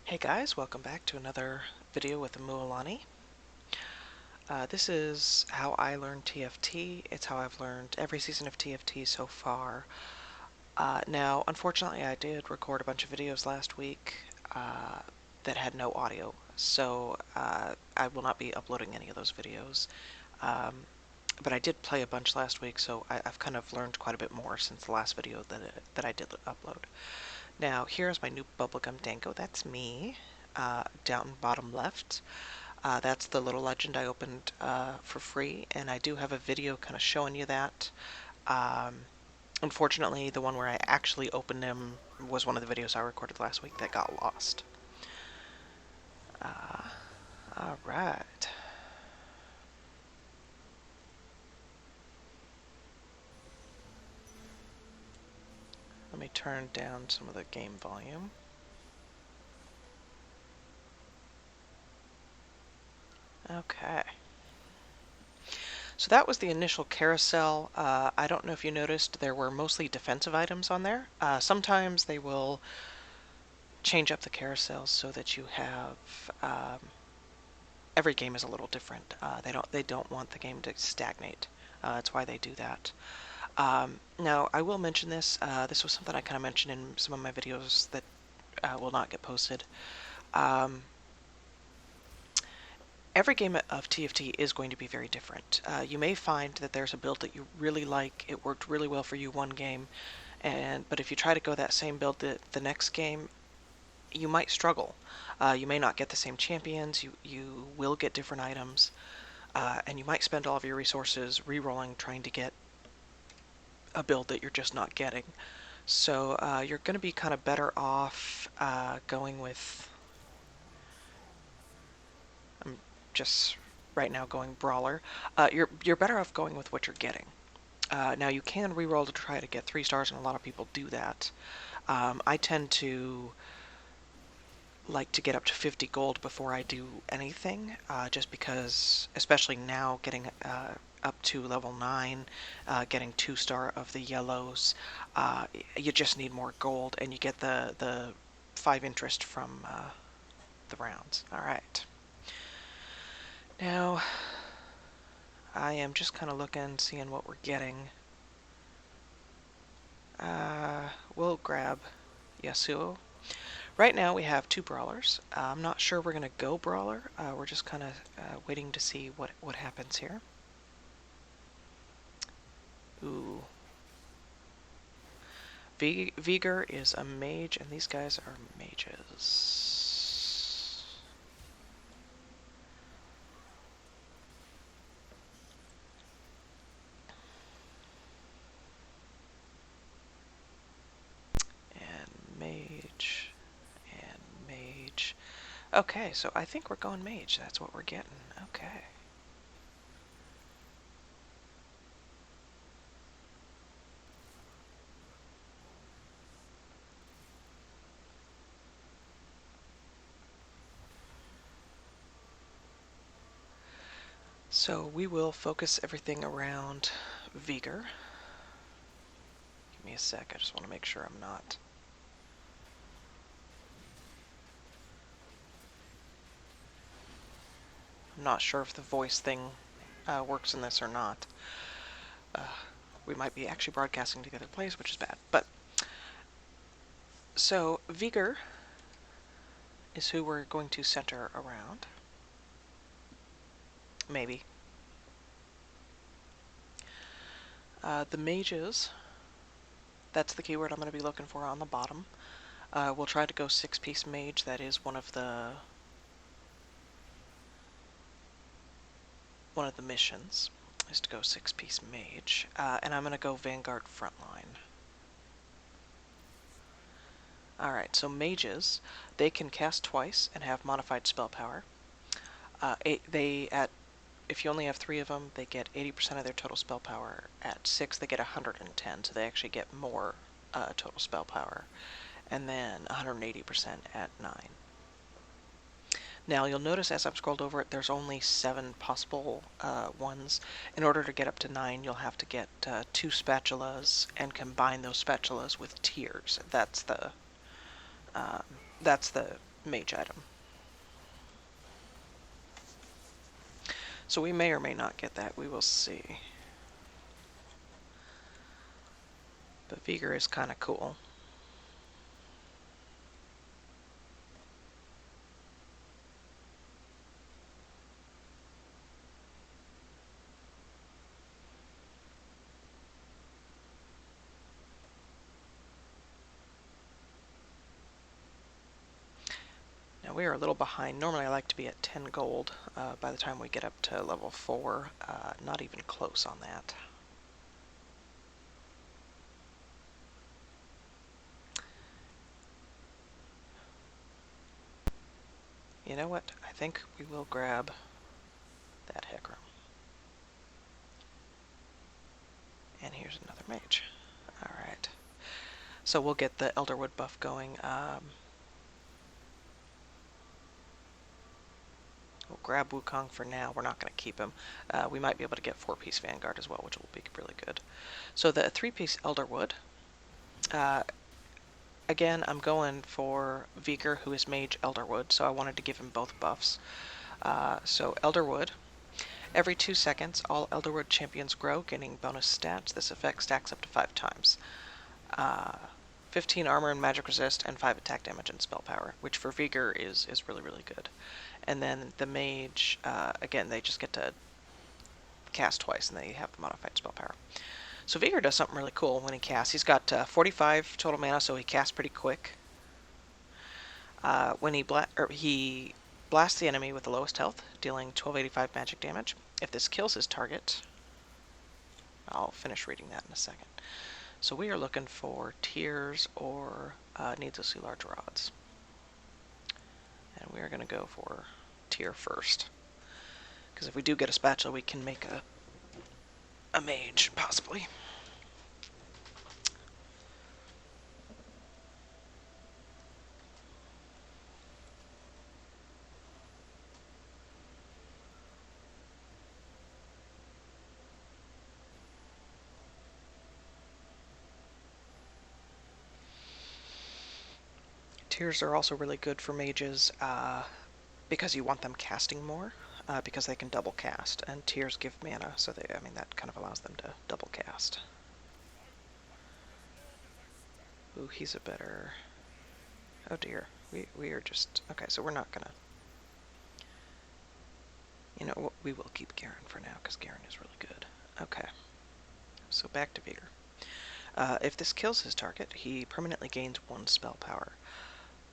Hey guys, welcome back to another video with Mualani. This is how I learned TFT. It's how I've learned every season of TFT so far. Now, unfortunately, I did record a bunch of videos last week that had no audio, so I will not be uploading any of those videos. But I did play a bunch last week, so I've kind of learned quite a bit more since the last video that I did upload. Now, here's my new Bubblegum Dango. That's me, down bottom left. That's the little legend I opened for free, and I do have a video kind of showing you that. Unfortunately, the one where I actually opened him was one of the videos I recorded last week that got lost. Alright. Let me turn down some of the game volume. Okay. So that was the initial carousel. I don't know if you noticed, there were mostly defensive items on there. Sometimes they will change up the carousels so that you have every game is a little different. They don't want the game to stagnate. That's why they do that. Now I will mention this. This was something I kind of mentioned in some of my videos that will not get posted. Every game of TFT is going to be very different. You may find that there's a build that you really like. It worked really well for you one game, but if you try to go that same build the next game, you might struggle. You may not get the same champions. You will get different items, and you might spend all of your resources re-rolling trying to get a build that you're just not getting. So you're going to be kind of better off going with. I'm just right now going brawler. You're better off going with what you're getting. Now you can re-roll to try to get 3 stars, and a lot of people do that. I tend to like to get up to 50 gold before I do anything, just because, especially now, getting up to level 9, getting 2-star of the yellows, you just need more gold, and you get the 5 interest from the rounds. Alright. Now, I am just kind of looking, seeing what we're getting. We'll grab Yasuo. Right now we have 2 brawlers. I'm not sure we're going to go brawler. We're just kind of waiting to see what happens here. Ooh. Veigar is a mage, and these guys are mages. And mage. And mage. Okay, so I think we're going mage. That's what we're getting. Okay. So we will focus everything around Veigar. Give me a sec, I just want to make sure I'm not. I'm not sure if the voice thing works in this or not. We might be actually broadcasting to the other place, which is bad. But so Veigar is who we're going to center around. Maybe. The mages, that's the keyword I'm going to be looking for on the bottom. We'll try to go 6-piece mage. That is one of the missions, is to go 6-piece mage. And I'm going to go Vanguard frontline. Alright, so mages, they can cast twice and have modified spell power. If you only have 3 of them, they get 80% of their total spell power. At 6, they get 110, so they actually get more total spell power. And then 180% at 9. Now, you'll notice as I've scrolled over it, there's only 7 possible ones. In order to get up to 9, you'll have to get 2 spatulas and combine those spatulas with tears. That's the mage item. So we may or may not get that. We will see. But Veigar is kind of cool. Now we are a little behind. Normally I like to be at 10 gold by the time we get up to level 4. Not even close on that. You know what? I think we will grab that Hecarim. And here's another mage. Alright. So we'll get the Elderwood buff going. We'll grab Wukong for now. We're not going to keep him. We might be able to get 4-piece Vanguard as well, which will be really good. So the 3-piece Elderwood. Again, I'm going for Veigar, who is Mage Elderwood, so I wanted to give him both buffs. So Elderwood. Every 2 seconds, all Elderwood champions grow, gaining bonus stats. This effect stacks up to 5 times. 15 armor and magic resist, and 5 attack damage and spell power, which for Veigar is really, really good. And then the mage, again, they just get to cast twice, and they have modified spell power. So Veigar does something really cool when he casts. He's got 45 total mana, so he casts pretty quick. When he blasts the enemy with the lowest health, dealing 1285 magic damage. If this kills his target, I'll finish reading that in a second. So we are looking for tears or needlessly large rods. And we are going to go for tear first. Because if we do get a spatula, we can make a mage, possibly. Tears are also really good for mages because you want them casting more, because they can double cast, and tears give mana, so that kind of allows them to double cast. Ooh, he's a better... Oh dear, we are just... Okay, so we're not gonna... You know, we will keep Garen for now, because Garen is really good. Okay, so back to Veigar. If this kills his target, he permanently gains 1 spell power.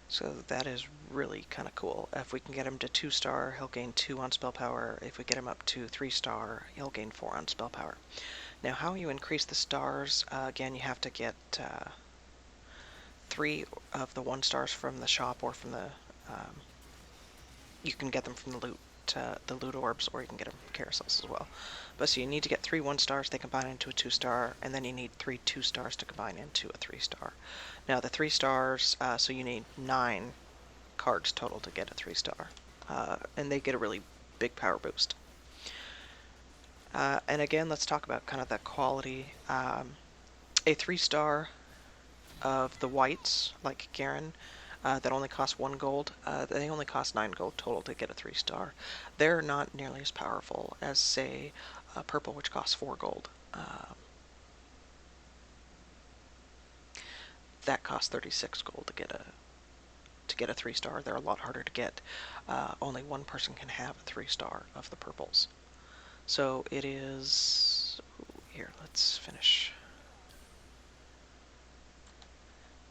So that is really kind of cool. If we can get him to 2-star, he'll gain 2 on spell power. If we get him up to 3-star, he'll gain 4 on spell power. Now how you increase the stars, again, you have to get 3 of the 1-stars from the shop, or from the... you can get them from the loot orbs, or you can get them from carousels as well. But so you need to get 3 1-stars, they combine into a 2-star, and then you need 3 2-stars to combine into a 3-star. Now the 3 stars, so you need 9 cards total to get a 3-star, and they get a really big power boost. And again, let's talk about kind of the quality. A 3-star of the whites, like Garen, that only cost 1 gold, they only cost 9 gold total to get a 3-star. They're not nearly as powerful as, say, purple, which costs 4 gold. That costs 36 gold to get a 3-star. They're a lot harder to get. Only one person can have a 3-star of the purples. So it is... Here, let's finish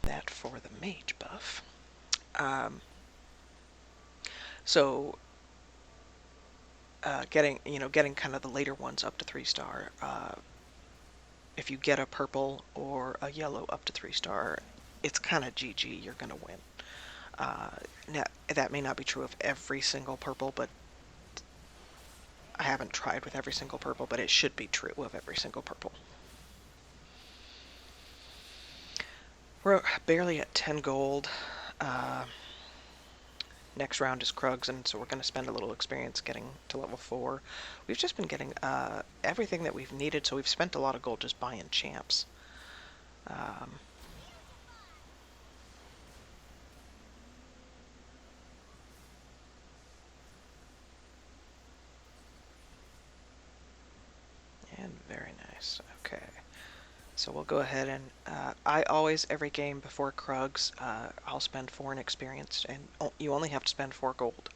that for the mage buff. So getting kind of the later ones up to 3-star. If you get a purple or a yellow up to 3-star, it's kind of GG. You're gonna win. Now that may not be true of every single purple, but I haven't tried with every single purple, but it should be true of every single purple. We're barely at 10 gold. Next round is Krugs, and so we're going to spend a little experience getting to level 4. We've just been getting everything that we've needed, so we've spent a lot of gold just buying champs. So we'll go ahead and I always, every game before Krugs, I'll spend 4 in experience, and you only have to spend 4 gold,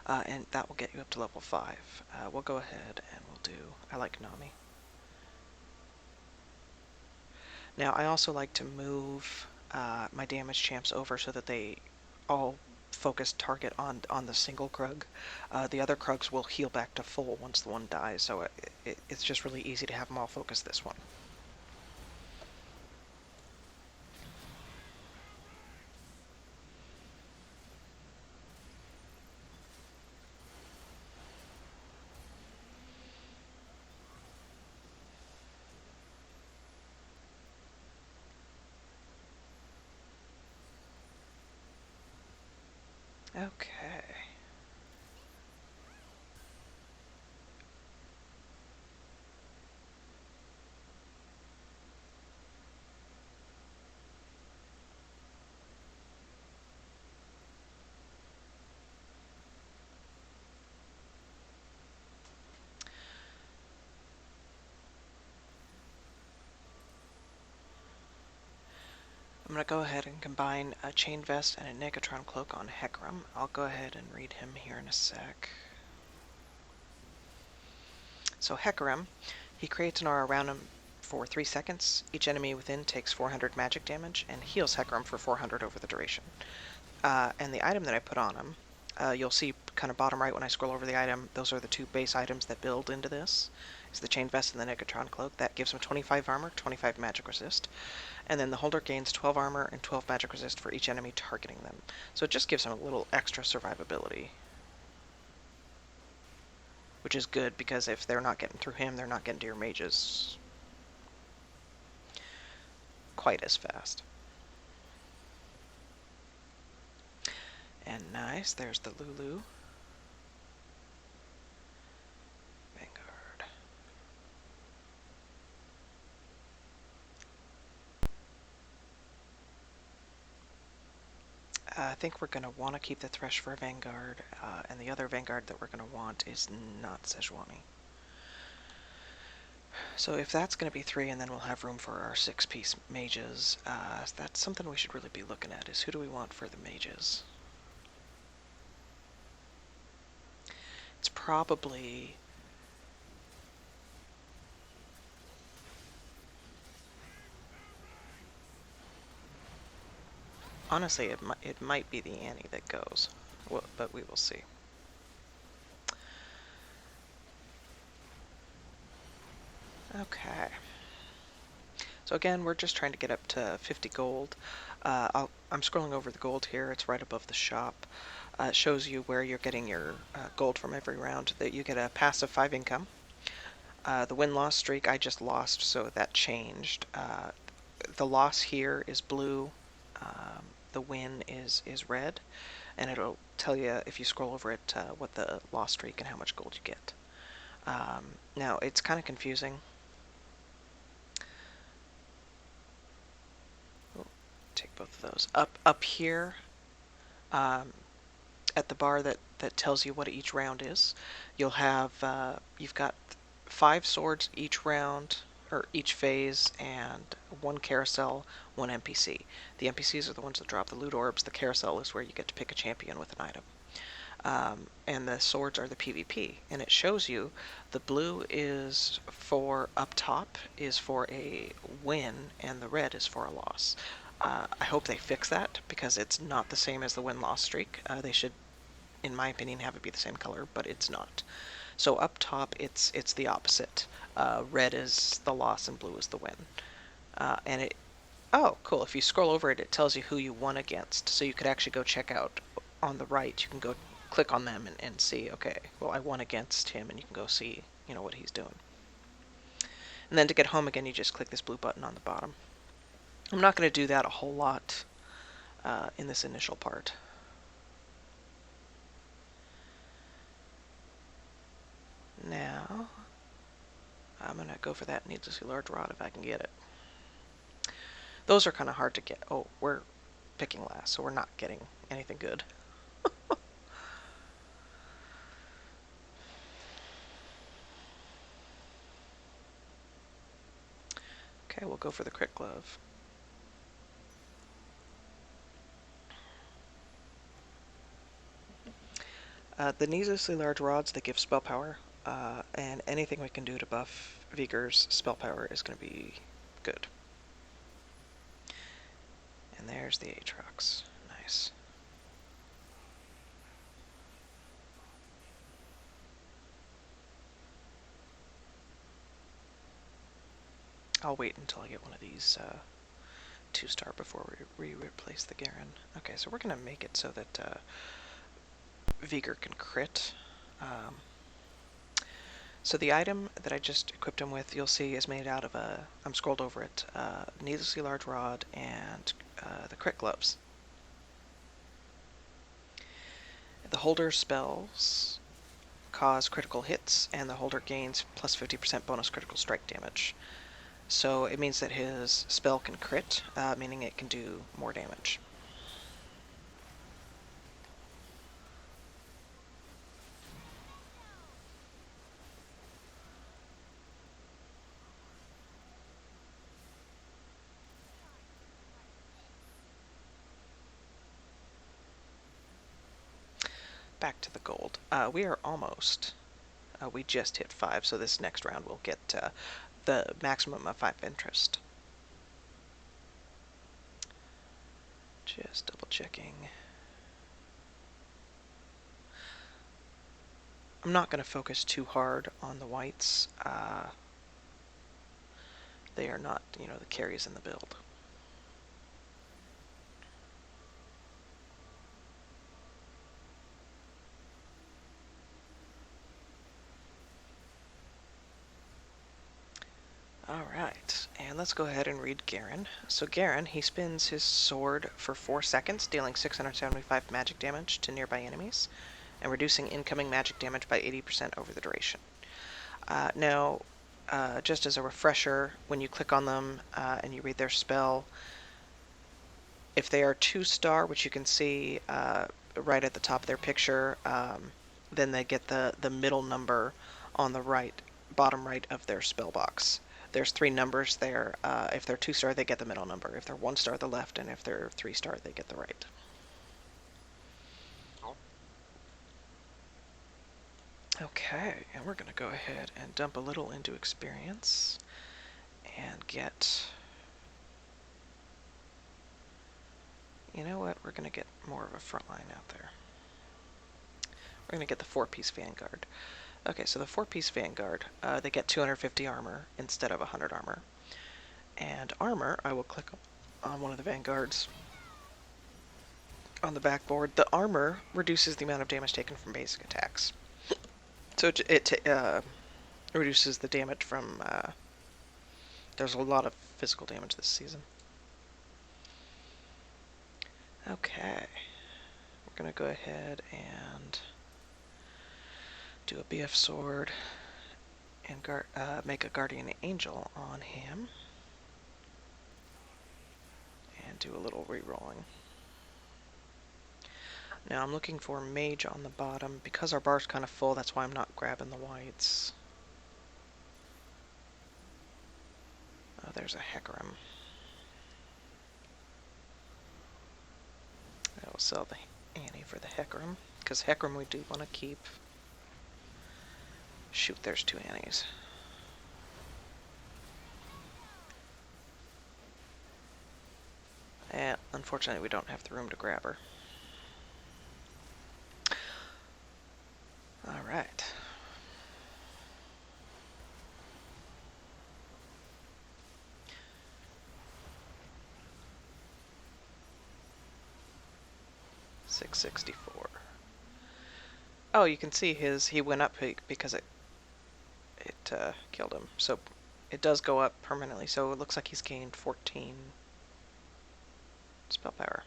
and that will get you up to level 5. We'll go ahead and we'll do, I like Nami. Now I also like to move my damage champs over so that they all focus target on the single Krug. The other Krugs will heal back to full once the one dies, so it's just really easy to have them all focus this one. Okay. I'm going to go ahead and combine a Chain Vest and a Negatron Cloak on Hecarim. I'll go ahead and read him here in a sec. So Hecarim, he creates an aura around him for 3 seconds. Each enemy within takes 400 magic damage and heals Hecarim for 400 over the duration. And the item that I put on him, you'll see kind of bottom right when I scroll over the item, those are the 2 base items that build into this. Is the Chain Vest and the Negatron Cloak. That gives him 25 armor, 25 magic resist. And then the holder gains 12 armor and 12 magic resist for each enemy targeting them. So it just gives him a little extra survivability. Which is good, because if they're not getting through him, they're not getting to your mages quite as fast. And nice, there's the Lulu. Vanguard. I think we're going to want to keep the Thresh for Vanguard, and the other Vanguard that we're going to want is not Sejuani. So if that's going to be 3, and then we'll have room for our 6-piece mages, that's something we should really be looking at, is who do we want for the mages? It's probably... Honestly, it might be the Annie that goes, well, but we will see. Okay. So again, we're just trying to get up to 50 gold. I'm scrolling over the gold here. It's right above the shop. It shows you where you're getting your gold from every round. That you get a passive 5 income. The win-loss streak I just lost, so that changed. The loss here is blue. The win is red, and it'll tell you if you scroll over it what the loss streak and how much gold you get. Now it's kind of confusing. Take both of those. Up here, at the bar that tells you what each round is, you'll have you've got 5 swords each round, or each phase, and 1 carousel, 1 NPC. The NPCs are the ones that drop the loot orbs. The carousel is where you get to pick a champion with an item. And the swords are the PvP, and it shows you the blue is for up top is for a win, and the red is for a loss. I hope they fix that, because it's not the same as the win-loss streak. They should, in my opinion, have it be the same color, but it's not. So up top, it's the opposite. Red is the loss and blue is the win. And it, oh, cool. If you scroll over it, it tells you who you won against. So you could actually go check out on the right. You can go click on them and see, okay, well, I won against him, and you can go see, what he's doing. And then to get home again, you just click this blue button on the bottom. I'm not going to do that a whole lot in this initial part. Now, I'm going to go for that needlessly large rod if I can get it. Those are kind of hard to get. Oh, we're picking last, so we're not getting anything good. Okay, we'll go for the crit glove. The needlessly large rods, they give spell power, and anything we can do to buff Veigar's spell power is going to be good. And there's the Aatrox. Nice. I'll wait until I get one of these 2-star before we replace the Garen. Okay, so we're going to make it so that Veigar can crit. So the item that I just equipped him with, you'll see, is made out of I'm scrolled over it, needlessly large rod and the crit gloves. The holder spells cause critical hits, and the holder gains plus 50% bonus critical strike damage. So it means that his spell can crit, meaning it can do more damage. Back to the gold. We are almost. We just hit 5, so this next round we'll get the maximum of 5 interest. Just double checking. I'm not going to focus too hard on the whites. They are not, the carries in the build. Alright, and let's go ahead and read Garen. So Garen, he spins his sword for 4 seconds, dealing 675 magic damage to nearby enemies, and reducing incoming magic damage by 80% over the duration. Now, just as a refresher, when you click on them and you read their spell, if they are 2-star, which you can see right at the top of their picture, then they get the middle number on the bottom right of their spell box. There's 3 numbers there. If they're 2-star, they get the middle number. If they're 1-star, the left, and if they're 3-star, they get the right. Okay, and we're going to go ahead and dump a little into experience and get... You know what? We're going to get more of a front line out there. We're going to get the 4-piece Vanguard. Okay, so the 4-piece Vanguard, they get 250 armor instead of 100 armor. And armor, I will click on one of the Vanguards on the backboard. The armor reduces the amount of damage taken from basic attacks. So it reduces the damage from... there's a lot of physical damage this season. Okay. We're going to go ahead and do a BF sword and make a guardian angel on him. And do a little re-rolling. Now I'm looking for mage on the bottom. Because our bar's kind of full, that's why I'm not grabbing the whites. Oh, there's a Hecarim. I will sell the Annie for the Hecarim, because Hecarim we do want to keep. Shoot, there's 2 Annies. And unfortunately, we don't have the room to grab her. Alright. $664. Oh, you can see he went up because it killed him. So it does go up permanently. So it looks like he's gained 14 spell power.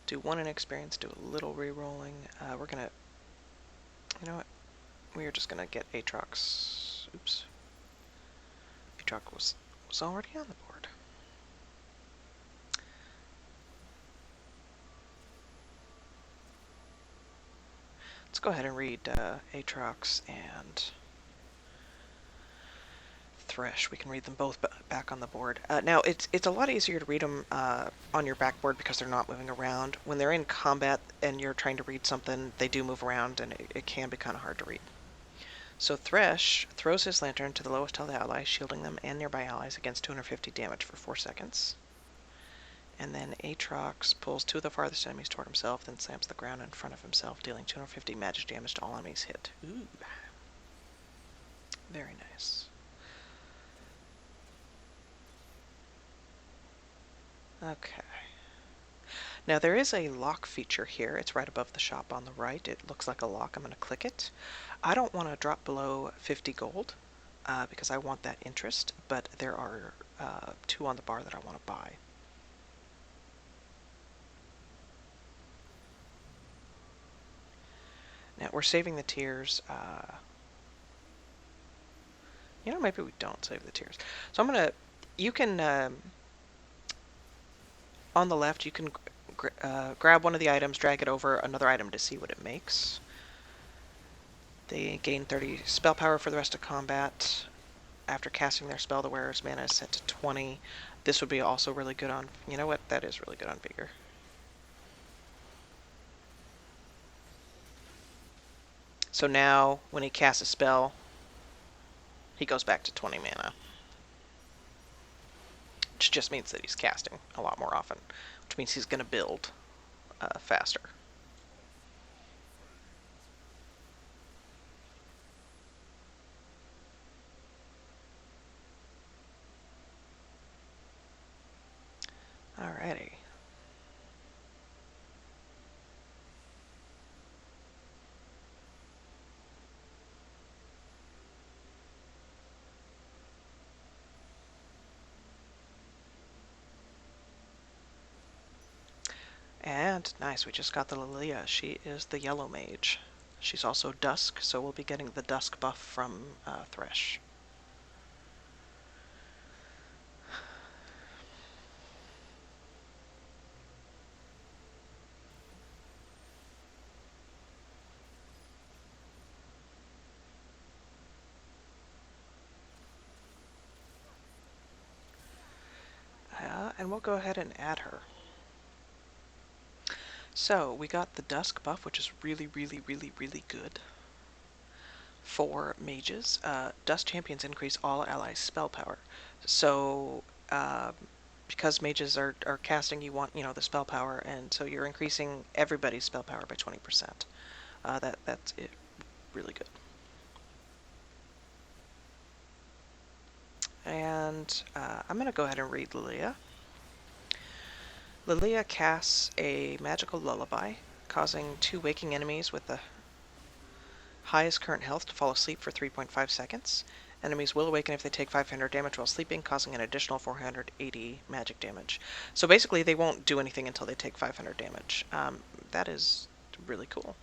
Do 1 in experience, do a little re-rolling. We're gonna... You know what? We're just gonna get Aatrox. Oops. Aatrox was already on the board. Let's go ahead and read Aatrox and Thresh. We can read them both back on the board. Now, it's a lot easier to read them on your backboard because they're not moving around. When they're in combat and you're trying to read something, they do move around, and it can be kind of hard to read. So Thresh throws his lantern to the lowest health ally, shielding them and nearby allies against 250 damage for 4 seconds. And then Aatrox pulls 2 of the farthest enemies toward himself, then slams the ground in front of himself, dealing 250 magic damage to all enemies hit. Ooh. Very nice. Okay. Now there is a lock feature here. It's right above the shop on the right. It looks like a lock. I'm going to click it. I don't want to drop below 50 gold because I want that interest, but there are 2 on the bar that I want to buy. Now we're saving the tiers. Maybe we don't save the tiers. So I'm going to, you can, on the left, you can grab one of the items, drag it over another item to see what it makes. They gain 30 spell power for the rest of combat. After casting their spell, the wearer's mana is set to 20. This would be also really good on, you know what, that is really good on Veigar. So now, when he casts a spell, he goes back to 20 mana. Which just means that he's casting a lot more often, which means he's going to build faster. Alrighty. And nice, we just got the Lilia. She is the yellow mage. She's also Dusk, so we'll be getting the Dusk buff from Thresh. And we'll go ahead and add her. So we got the Dusk buff, which is really, really, really, really good for mages. Dusk champions increase all allies' spell power. So because mages are casting, you want the spell power, and so you're increasing everybody's spell power by 20%. That's it, really good. And I'm going to go ahead and read Lilia. Lilia casts a magical lullaby, causing 2 waking enemies with the highest current health to fall asleep for 3.5 seconds. Enemies will awaken if they take 500 damage while sleeping, causing an additional 480 magic damage. So basically, they won't do anything until they take 500 damage. That is really cool.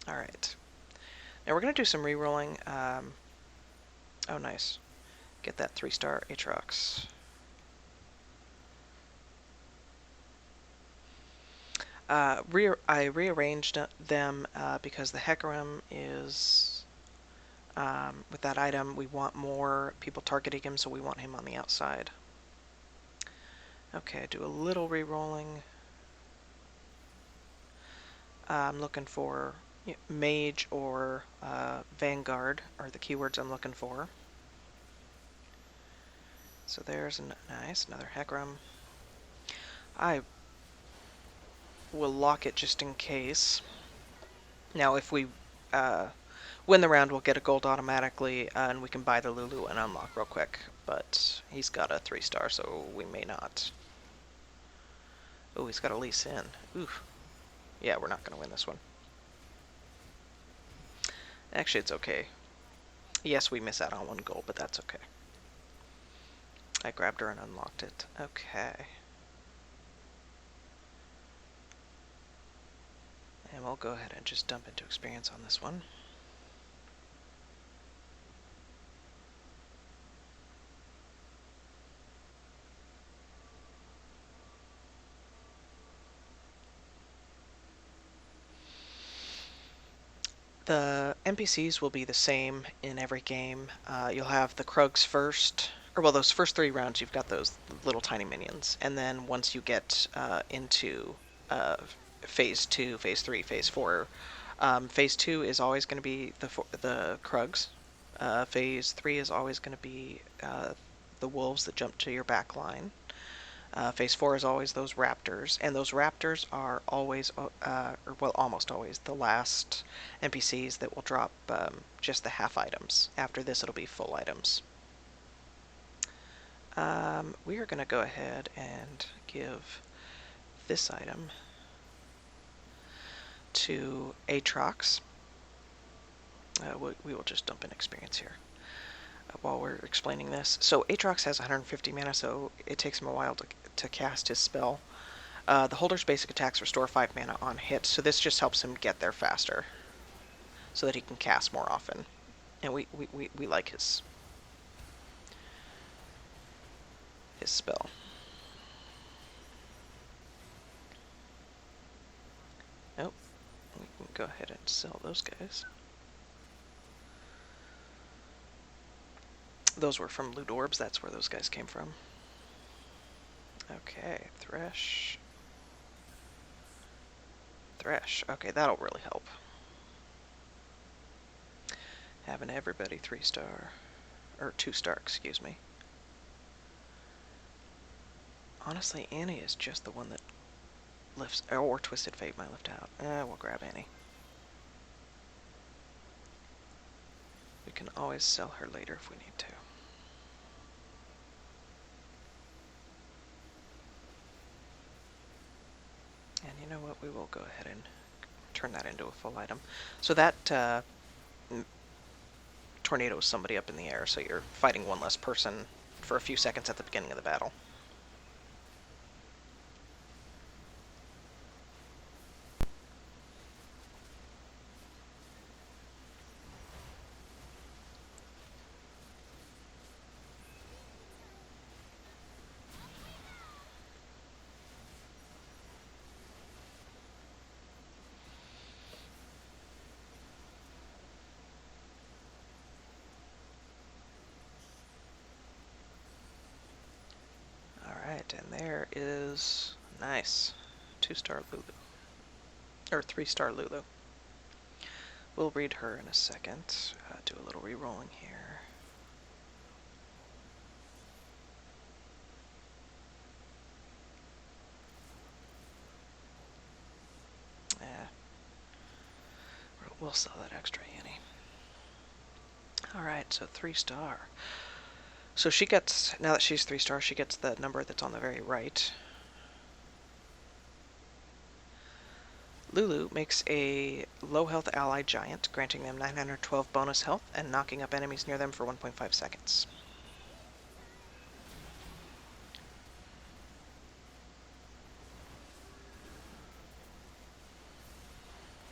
Alright. Now we're going to do some re-rolling. Oh, nice. Get that 3-star Aatrox. I rearranged them because the Hecarim is, with that item, we want more people targeting him, so we want him on the outside. Okay, do a little re-rolling. I'm looking for Mage or Vanguard are the keywords I'm looking for. So there's another Hecarim. I will lock it just in case. Now, if we win the round, we'll get a gold automatically, and we can buy the Lulu and unlock real quick. But he's got a 3-star, so we may not. Oh, he's got a Lee Sin. Oof. Yeah, we're not going to win this one. Actually, it's okay. Yes, we miss out on 1 gold, but that's okay. I grabbed her and unlocked it. Okay. And we'll go ahead and just dump into experience on this one. The NPCs will be the same in every game. You'll have the Krugs first, or well, those first 3 rounds you've got those little tiny minions, and then once you get into uh, phase 2, phase 3, phase 4, phase 2 is always going to be the Krugs. Phase 3 is always going to be the wolves that jump to your back line. Phase 4 is always those raptors, and those raptors are always, or well, almost always, the last NPCs that will drop just the half items. After this, it'll be full items. We are going to go ahead and give this item to Aatrox. We will just dump in experience here while we're explaining this. So Aatrox has 150 mana, so it takes him a while to cast his spell. The holder's basic attacks restore 5 mana on hit, so this just helps him get there faster, so that he can cast more often. And we like his spell. Nope. We can go ahead and sell those guys. Those were from Loot Orbs, that's where those guys came from. Okay, Thresh. Okay, that'll really help. Having everybody 3-star, or 2-star, excuse me. Honestly, Annie is just the one that lifts, or Twisted Fate might lift out. We'll grab Annie. We can always sell her later if we need to. And you know what? We will go ahead and turn that into a full item. So that tornadoes somebody up in the air, so you're fighting one less person for a few seconds at the beginning of the battle. And there is nice 2-star Lulu, or 3-star Lulu. We'll read her in a second. Do a little re-rolling here. We'll sell that extra Annie. Alright, so 3-star. So she gets, now that she's 3-star, she gets the number that's on the very right. Lulu makes a low health ally giant, granting them 912 bonus health and knocking up enemies near them for 1.5 seconds.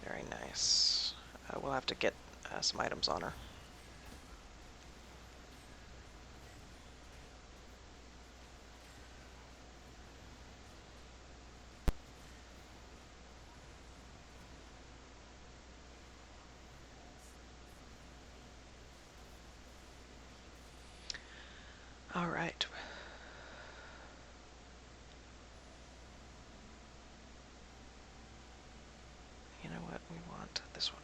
Very nice. We'll have to get some items on her. All right. You know what? We want this one.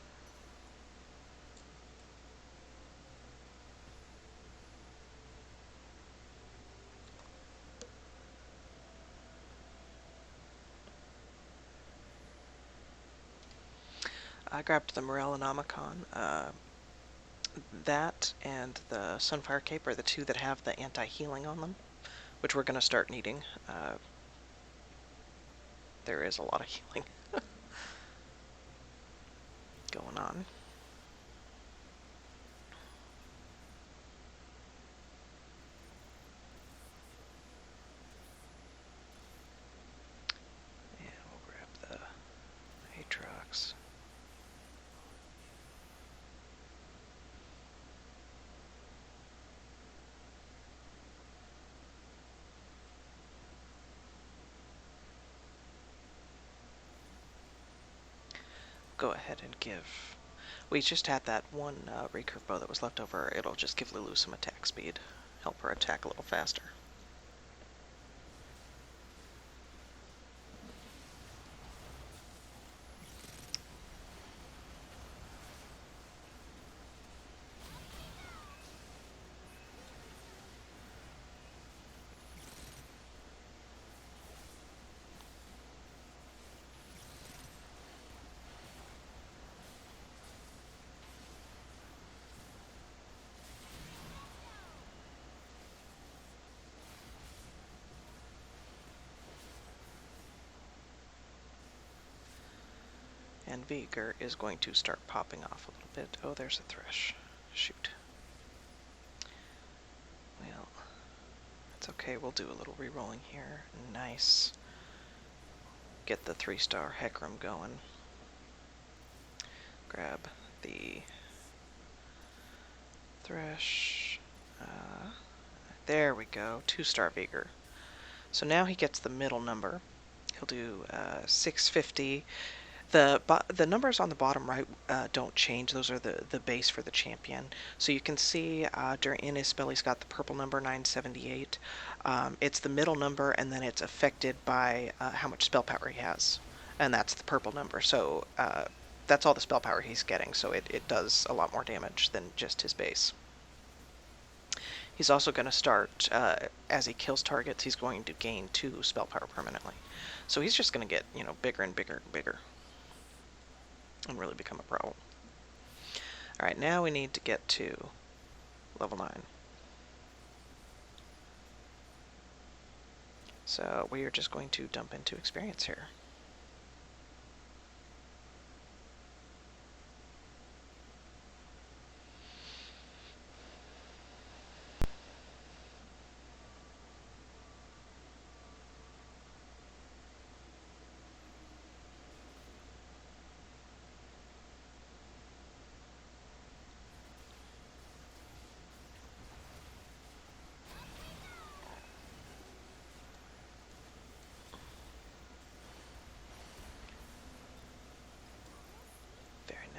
I grabbed the Morellonomicon. That and the Sunfire Cape are the two that have the anti-healing on them, which we're going to start needing. There is a lot of healing going on. And we'll grab the Aatrox. Go ahead and give We just had that one recurve bow that was left over. It'll just give Lulu some attack speed. Help her attack a little faster. And Veigar is going to start popping off a little bit. Oh, there's a thresh. Shoot. Well, it's okay. We'll do a little re-rolling here. Nice. Get the 3-star Hecarim going. Grab the thresh. There we go. 2-star Veigar. So now he gets the middle number. He'll do 650. The numbers on the bottom right don't change. Those are the base for the champion. So you can see in his spell he's got the purple number 978. It's the middle number, and then it's affected by how much spell power he has. And that's the purple number. So that's all the spell power he's getting. So it does a lot more damage than just his base. He's also going to start, as he kills targets, he's going to gain 2 spell power permanently. So he's just going to get, bigger and bigger and bigger. And really become a problem. Alright, now we need to get to level 9. So we are just going to dump into experience here.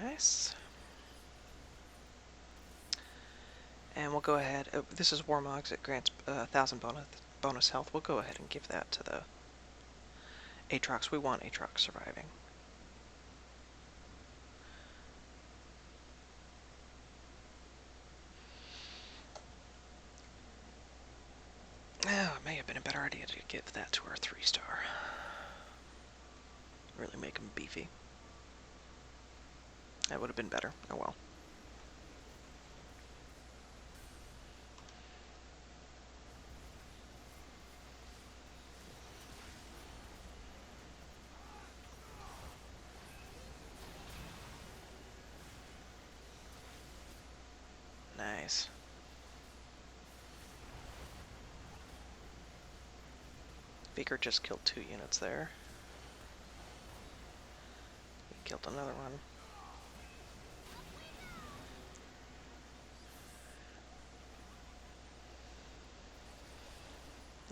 Nice. And we'll go ahead. This is Warmogs. It grants 1,000 bonus health. We'll go ahead and give that to the Aatrox. We want Aatrox surviving. Oh, it may have been a better idea to give that to our 3-star. Really make him beefy. That would have been better. Oh well. Nice. Veigar just killed 2 units there. He killed another one.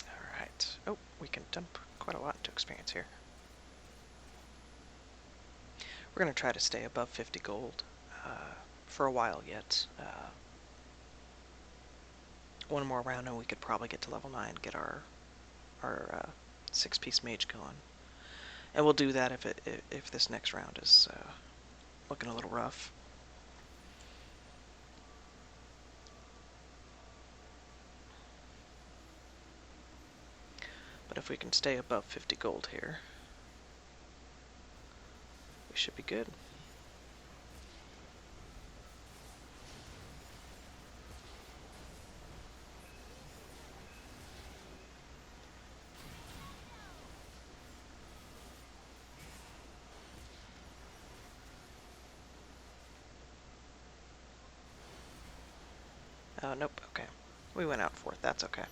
Alright. Oh, we can dump quite a lot into experience here. We're going to try to stay above 50 gold for a while yet. One more round and we could probably get to level 9, get our 6-piece mage going. And we'll do that if this next round is looking a little rough. But if we can stay above 50 gold here, we should be good. Nope, okay. We went out 4th, that's okay.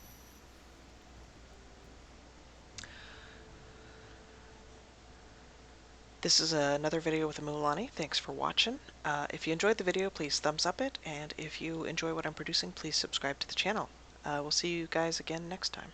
This is another video with Mualani. Thanks for watching. If you enjoyed the video, please thumbs up it, and if you enjoy what I'm producing, please subscribe to the channel. We'll see you guys again next time.